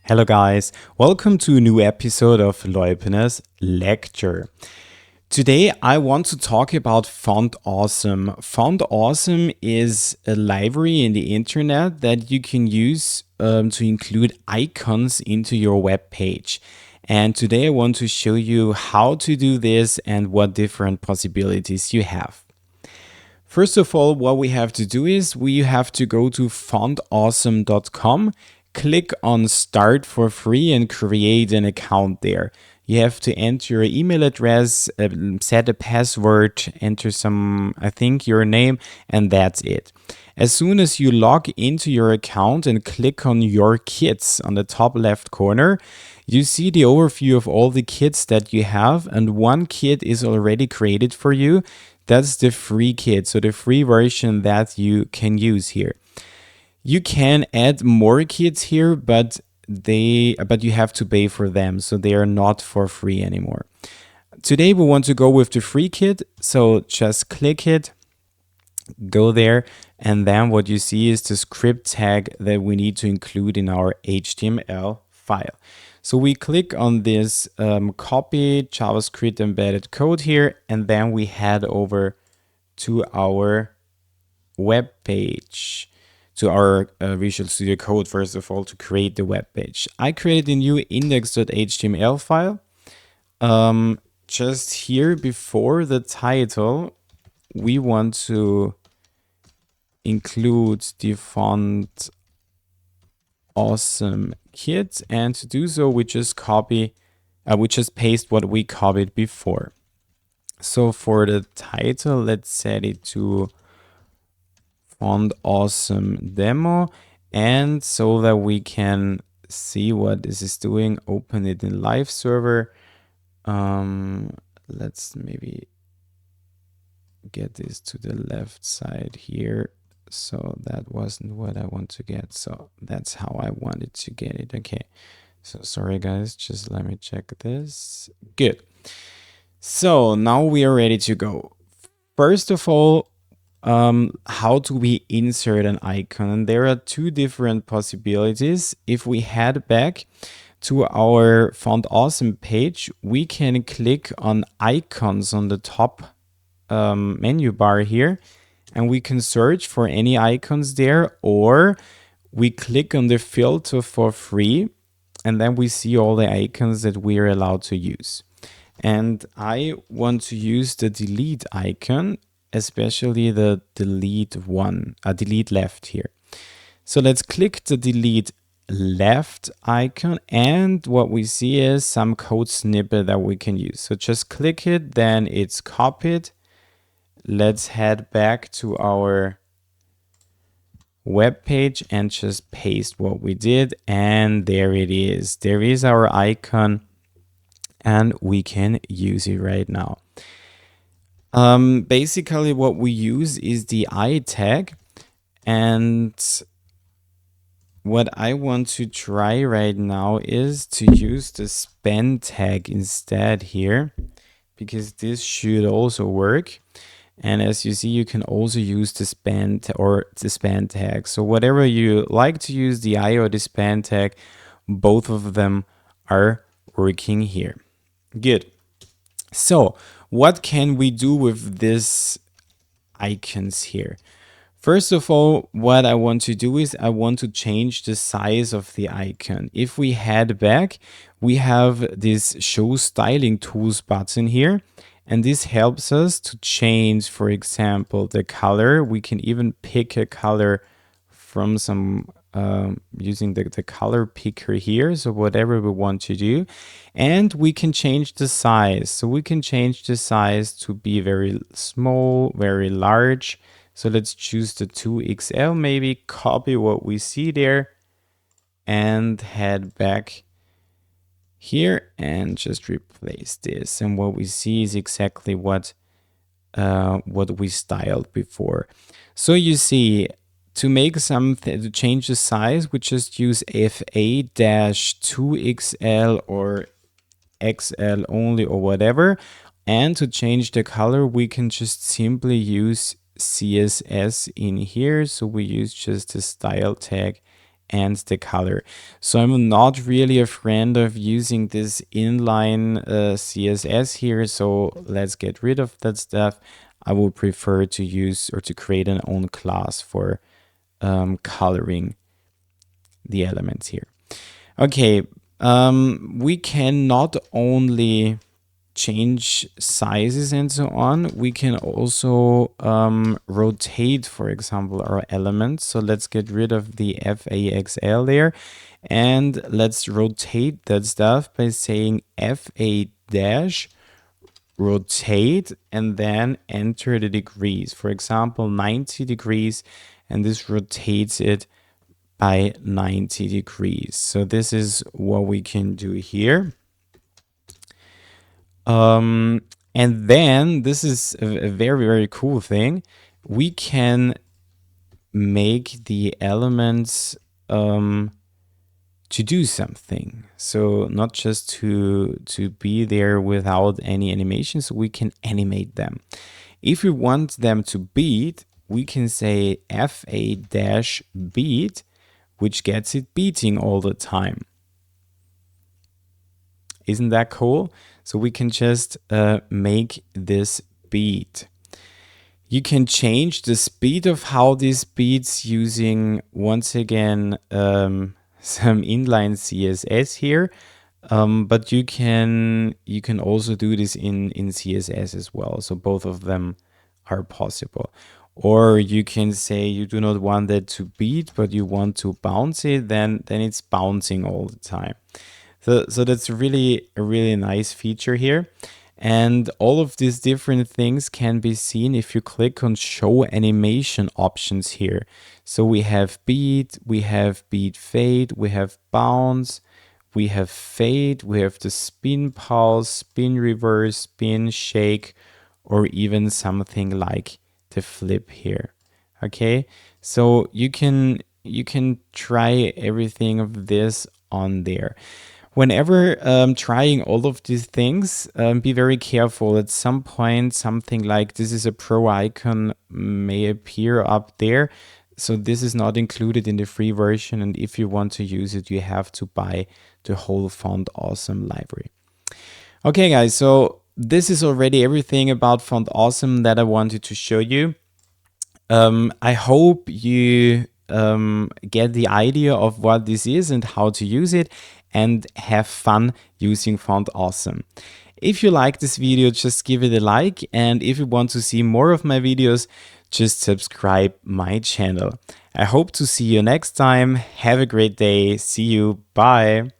Hello guys, welcome to a new episode of Leupner's Lecture. Today I want to talk about Font Awesome. Font Awesome is a library in the internet that you can use to include icons into your web page. And today I want to show you how to do this and what different possibilities you have. First of all, what we have to do is we have to go to fontawesome.com, click on Start for free and create an account there. You have to enter your email address, set a password, enter your name, and that's it. As soon as you log into your account and click on Your Kits on the top left corner, you see the overview of all the kits that you have, and one kit is already created for you. That's the free kit, so the free version that you can use here. You can add more kits here, but you have to pay for them, so they are not for free anymore. Today we want to go with the free kit, so just click it, go there, and then what you see is the script tag that we need to include in our HTML file. So we click on this copy JavaScript embedded code here, and then we head over to our web page, to our Visual Studio Code, first of all, to create the web page. I created a new index.html file. Just here before the title, we want to include the font awesome kit, and to do so we just paste what we copied before. So for the title, let's set it to font awesome demo, and so that we can see what this is doing, open it in live server. Let's maybe get this to the left side here. So that wasn't what I want to get. So that's how I wanted to get it. Okay. So sorry guys, just let me check this. Good. So now we are ready to go. First of all, how do we insert an icon? And there are two different possibilities. If we head back to our Font Awesome page, we can click on icons on the top menu bar here, and we can search for any icons there, or we click on the filter for free, and then we see all the icons that we are allowed to use. And I want to use the delete icon, especially the delete left here. So let's click the delete left icon, and what we see is some code snippet that we can use. So just click it, then it's copied. Let's head back to our web page and just paste what we did, and there it is. There is our icon, and we can use it right now. Basically what we use is the I tag, and what I want to try right now is to use the span tag instead here, because this should also work. And as you see, you can also use the span tag. So whatever you like to use, the I or the span tag, both of them are working here. Good. So what can we do with these icons here? First of all, what I want to do is I want to change the size of the icon. If we head back, we have this Show Styling Tools button here. And this helps us to change, for example, the color. We can even pick a color from using the color picker here. So whatever we want to do. And we can change the size. So we can change the size to be very small, very large. So let's choose the 2XL, maybe copy what we see there and head back here and just replace this, and what we see is exactly what we styled before. So you see, to make something, to change the size, we just use FA-2XL or XL only or whatever, and to change the color we can just simply use CSS in here. So we use just the style tag and the color. So I'm not really a friend of using this inline CSS here. So let's get rid of that stuff. I would prefer to use or to create an own class for coloring the elements here. Okay, we can not only change sizes and so on, we can also rotate, for example, our elements. So let's get rid of the FAXL there, and let's rotate that stuff by saying FA dash rotate and then enter the degrees. For example, 90 degrees, and this rotates it by 90 degrees. So this is what we can do here. And then this is a very, very cool thing. We can make the elements to do something. So not just to be there without any animations, we can animate them. If we want them to beat, we can say FA-beat, which gets it beating all the time. Isn't that cool? So we can just make this beat. You can change the speed of how this beats using, once again, some inline CSS here. But you can also do this in CSS as well. So both of them are possible. Or you can say you do not want it to beat, but you want to bounce it, then it's bouncing all the time. So that's really a really nice feature here. And all of these different things can be seen if you click on show animation options here. So we have beat fade, we have bounce, we have fade, we have the spin pulse, spin reverse, spin shake, or even something like the flip here. Okay, so you can try everything of this on there. Whenever trying all of these things, be very careful. At some point, something like this is a pro icon may appear up there. So this is not included in the free version. And if you want to use it, you have to buy the whole Font Awesome library. Okay, guys, so this is already everything about Font Awesome that I wanted to show you. I hope you get the idea of what this is and how to use it, and have fun using Font Awesome. If you like this video, just give it a like, and if you want to see more of my videos, just subscribe my channel. I hope to see you next time. Have a great day. See you. Bye.